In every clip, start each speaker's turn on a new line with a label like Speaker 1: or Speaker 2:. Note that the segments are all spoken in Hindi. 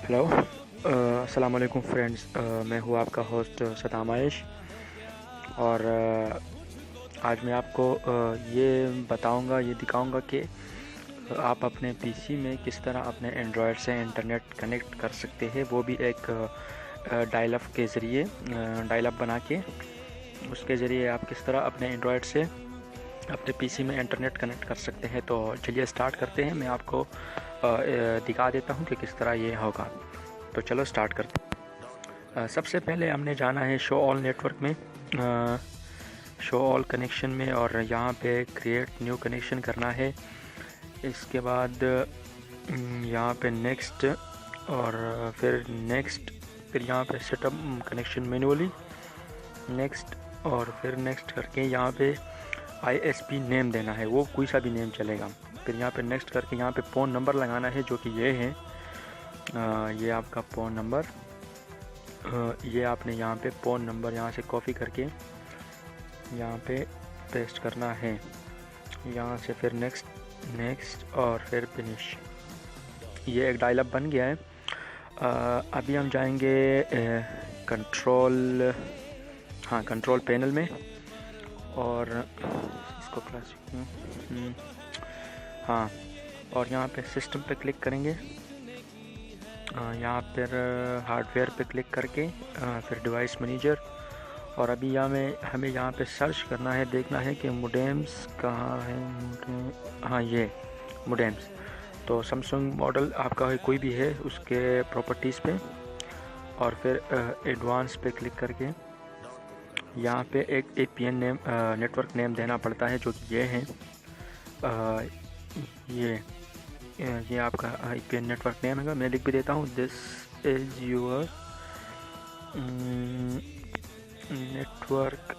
Speaker 1: हेलो, अस्सलाम वालेकुम फ्रेंड्स। मैं हूँ आपका होस्ट सदाम आयश। और आज मैं आपको ये बताऊंगा, ये दिखाऊंगा कि आप अपने पीसी में किस तरह अपने एंड्रॉयड से इंटरनेट कनेक्ट कर सकते हैं, वो भी एक डायल अप के ज़रिए, डायल अप बना के उसके ज़रिए आप किस तरह अपने एंड्रॉयड से अपने पीसी में इंटरनेट कनेक्ट कर सकते हैं। तो चलिए स्टार्ट करते हैं। मैं आपको दिखा देता हूँ कि किस तरह ये होगा। तो चलो स्टार्ट करते हैं। सबसे पहले हमने जाना है शो ऑल नेटवर्क में, शो ऑल कनेक्शन में, और यहाँ पे क्रिएट न्यू कनेक्शन करना है। इसके बाद यहाँ पे नेक्स्ट, और फिर नेक्स्ट, फिर यहाँ पे सेटअप कनेक्शन मैन्युअली, नेक्स्ट, और फिर नेक्स्ट करके यहाँ पे ISP नेम देना है, वो कोई सा भी नेम चलेगा। फिर यहाँ पे नेक्स्ट करके यहाँ पे फ़ोन नंबर लगाना है, जो कि ये है, ये आपका फ़ोन नंबर। ये आपने यहाँ पे फ़ोन नंबर यहाँ से कॉपी करके यहाँ पे पेस्ट करना है। यहाँ से फिर नेक्स्ट, नेक्स्ट, और फिर फिनिश। ये एक डायल अप बन गया है। अभी हम जाएंगे कंट्रोल, हाँ, कंट्रोल पैनल में, और इसको क्लासिक, हाँ, और यहाँ पे सिस्टम पे क्लिक करेंगे। यहाँ पर हार्डवेयर पे क्लिक करके फिर डिवाइस मैनेजर, और अभी हमें यहाँ पे सर्च करना है, देखना है कि मोडेम्स कहाँ है। हाँ, ये मोडेम्स। तो सैमसंग मॉडल आपका कोई भी है, उसके प्रॉपर्टीज़ पे, और फिर एडवांस पे क्लिक करके यहाँ पे एक APN नेम, नेटवर्क नेम देना पड़ता है, जो कि ये है, ये आपका APN नेटवर्क नेम है। मैं लिख भी देता हूँ, this is your network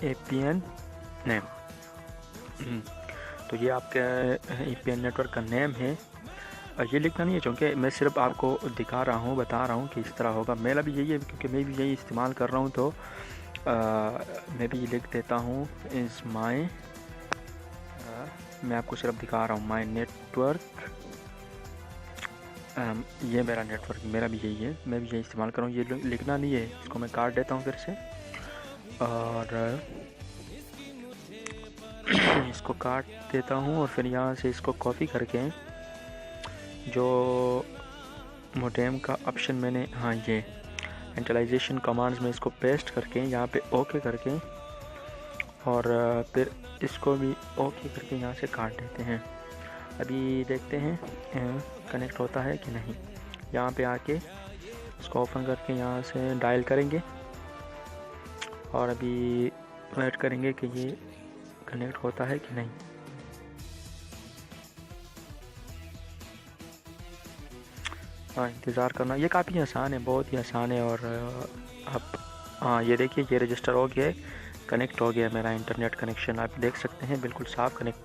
Speaker 1: APN name. तो ये आपका APN नेटवर्क का नेम है। ये लिखना नहीं है, क्योंकि मैं सिर्फ आपको दिखा रहा हूँ, बता रहा हूँ कि इस तरह होगा। मेरा भी यही है, क्योंकि मैं भी यही इस्तेमाल कर रहा हूँ। तो मैं भी लिख देता हूँ, इज़ माई, मैं आपको सिर्फ दिखा रहा हूँ, माई नेटवर्क। ये मेरा नेटवर्क, मेरा भी यही है, मैं भी यही इस्तेमाल कर रहा हूँ। ये लिखना नहीं है, इसको मैं काट देता हूँ फिर से, और इसको काट देता हूँ, और फिर यहाँ से इसको कॉपी करके जो मोडेम का ऑप्शन मैंने, हाँ, ये इंटलाइजेशन कमांड्स में इसको पेस्ट करके यहाँ पे ओके करके, और फिर इसको भी ओके करके यहाँ से काट देते हैं। अभी देखते हैं कनेक्ट होता है कि नहीं। यहाँ पे आके इसको ओपन करके यहाँ से डायल करेंगे, और अभी वेट करेंगे कि ये कनेक्ट होता है कि नहीं। हाँ, इंतज़ार करना। ये काफ़ी आसान है, बहुत ही आसान है। और अब, हाँ, ये देखिए, ये रजिस्टर हो गया है, कनेक्ट हो गया मेरा इंटरनेट कनेक्शन। आप देख सकते हैं, बिल्कुल साफ कनेक्ट